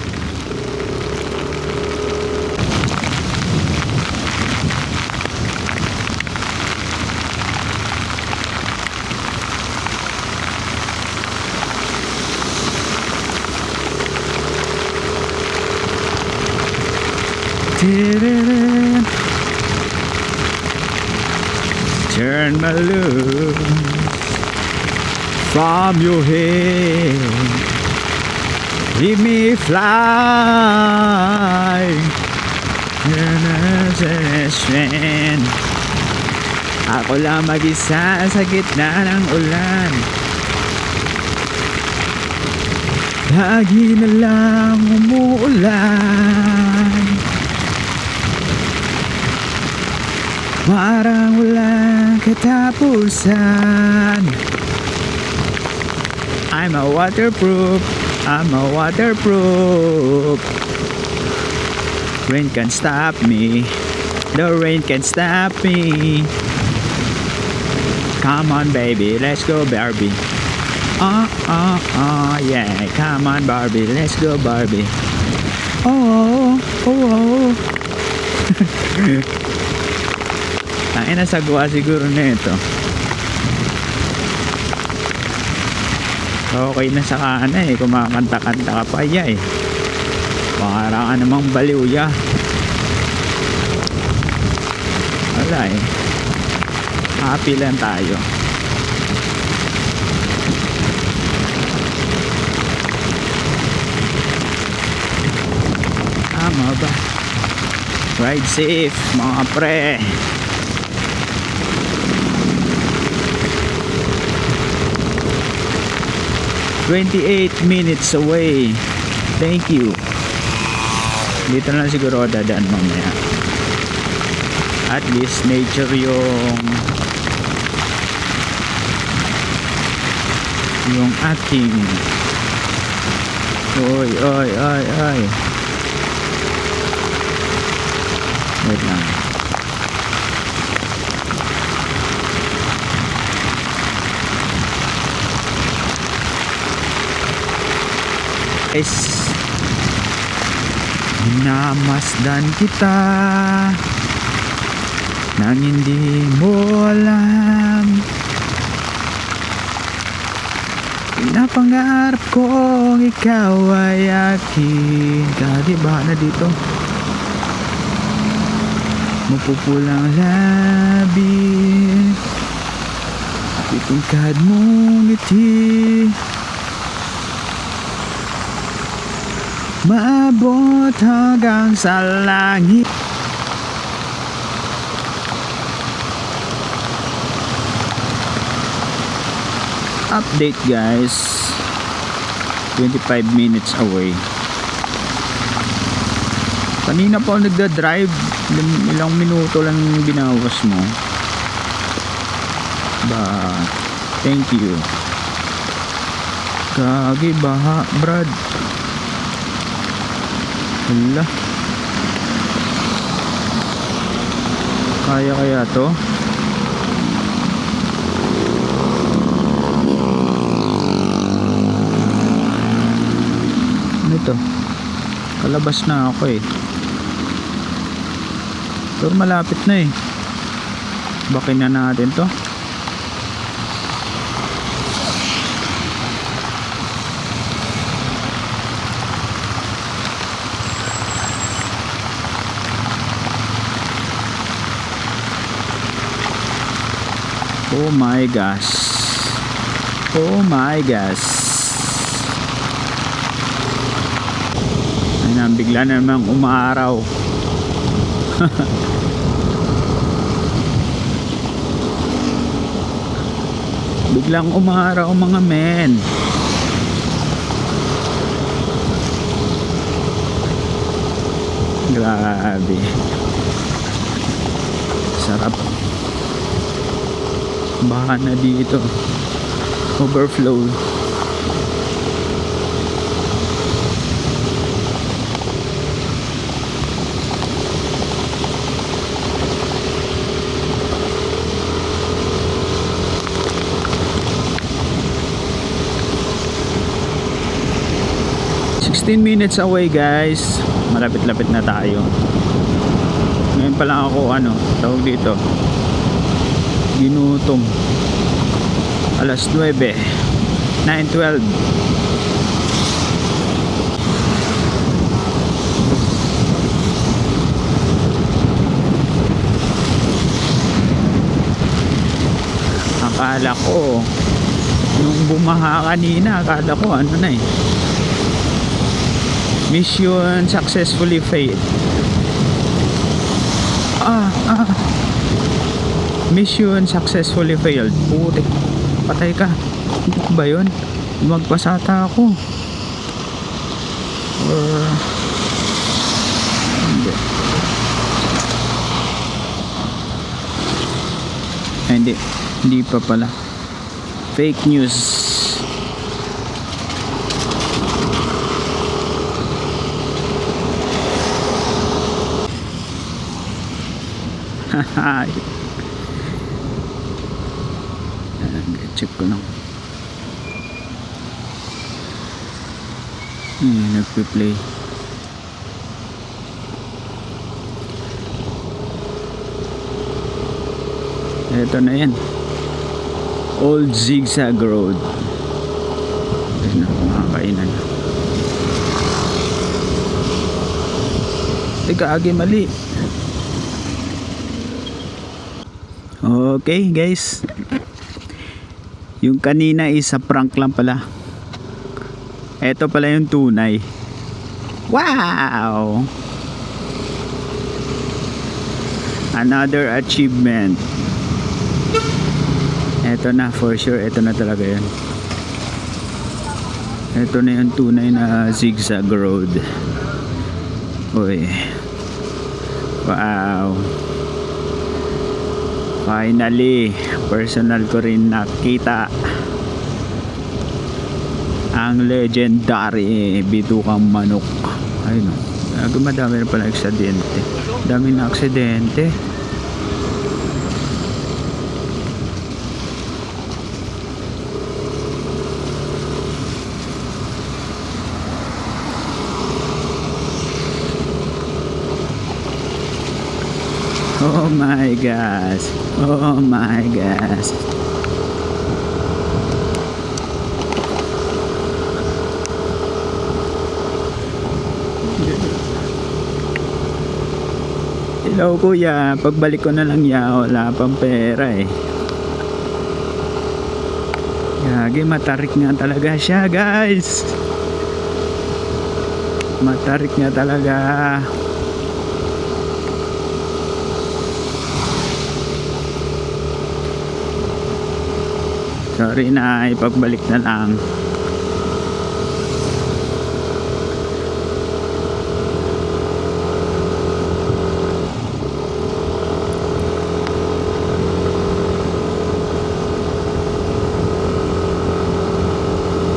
Turn my look from your head. Leave me fly. Ako lang mag-isa sa gitna ng ulan. Lagi na lang umuulan. Parang walang katapusan. I'm a waterproof. Rain can't stop me. The rain can't stop me. Come on baby, let's go Barbie. Yeah, come on Barbie, let's go Barbie. Oh. Tangin na sagwa siguro na ito. Okay na sa kana eh, kumakanta-kanta ka pa ya eh. Para ka namang baliw ya. Wala eh. Happy lang tayo. Tama ba? Ride safe mga pre. $28 away. Thank you. Dito na siguro dadaan mamaya. At least nature yung aking. Oy. Wait lang. Namasdan kita nang hindi mo alam. Pinapangarap kong ikaw ay akin. Kadiba na dito. Mapupulang labi, itungkad mong ngiti. Maabot hanggang sa langit. Update guys, 25 minutes away. Kanina pa ako nagda-drive, ilang minuto lang binawas mo. But thank you. Kagi baha brad. Hala. Kaya to? Ano ito? Kalabas na ako eh. Pero malapit na eh. Bakin na natin to. Oh my gosh. Oh my gosh. Ayun, bigla na namang umaaraw. Biglang umaaraw mga men. Grabe. Sarap. Baha na dito. Overflow. Minutes away guys, malapit-lapit na tayo. Ngayon pa lang ako tawag dito, ginutom. Alas 9, 9:12. Akala ko nung bumaha kanina, akala ko mission successfully failed. Mission successfully failed. Putik, patay ka. Hindi ko ba yun? Magpasata ako. Or hindi. Hindi pa pala. Fake news. Check ko lang. Nagpe-play. Ito na yan. Old Zigzag Road. Ayun na, mga kainan. Teka, agi mali. Okay guys, yung kanina isa prank lang pala. Ito pala yung tunay. Wow, another achievement. Ito na for sure, ito na talaga yan. Ito na yung tunay na zigzag road. Uy, wow. Finally, personal ko rin nakita ang legendary bitukang manok. Ayun o, madami na pala aksidente. Dami na aksidente. Oh my gosh. Oh my gosh. Hello kuya, pagbalik ko na lang wala pang pera eh. Gagi, matarik nga talaga siya guys. Matarik nga talaga. Sorry na, ipagbalik na lang.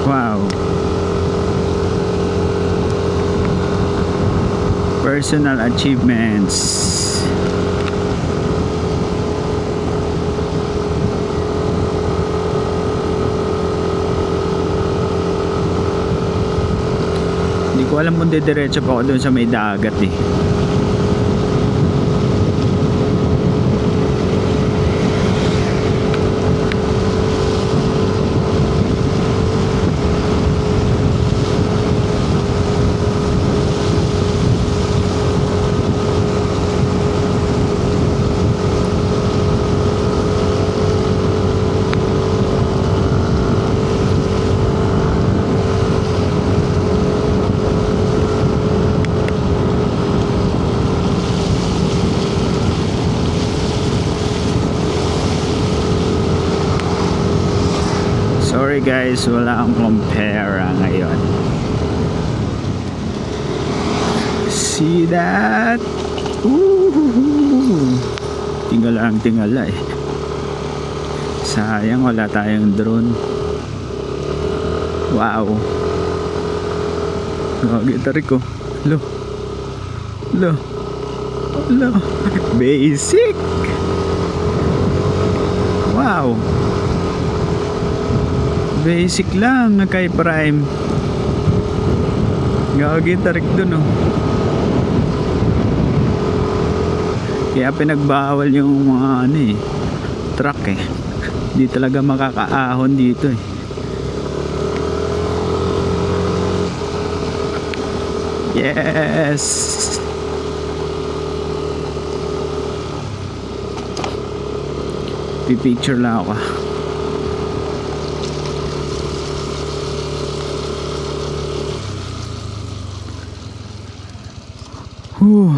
Wow. Personal achievements. Hindi ko alam kung didiretso pa ako doon sa may dagat eh. Sorry guys, wala akong pera ngayon. See that? Ooh. Tingala eh. Sayang wala tayong drone. Wow. Gitari ko. Lo. Basic. Wow. Basic lang kay Prime. Gitari dun oh. Kaya pinagbawal yung mga truck eh. Hindi talaga makakaahon dito eh. Yes. Pipicture lang ako. Whew.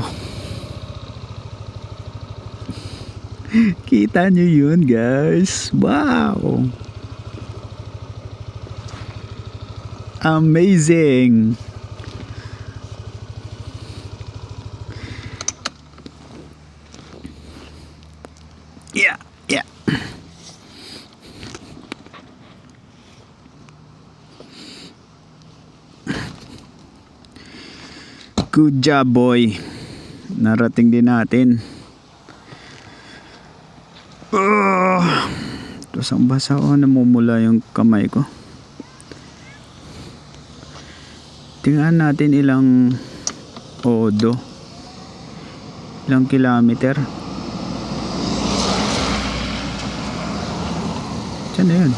Kita nyo yun guys. Wow. Amazing. Yeah. Good job boy. Narating din natin. Basang-basa ko, namumula yung kamay ko. Tingnan natin ilang ilang kilometer. Saan na yun?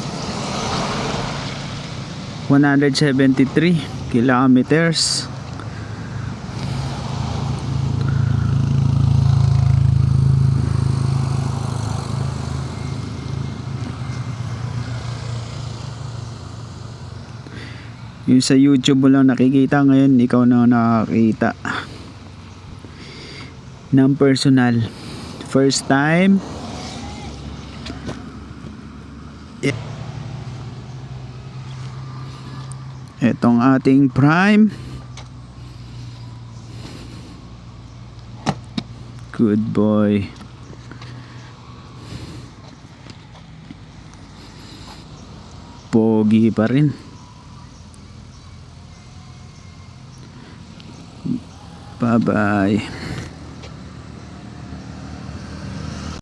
173 kilometers. Yung sa YouTube mo lang nakikita, ngayon ikaw na nakakita ng personal. First time. Etong ating Prime. Good boy. Pogi pa rin. Bye-bye.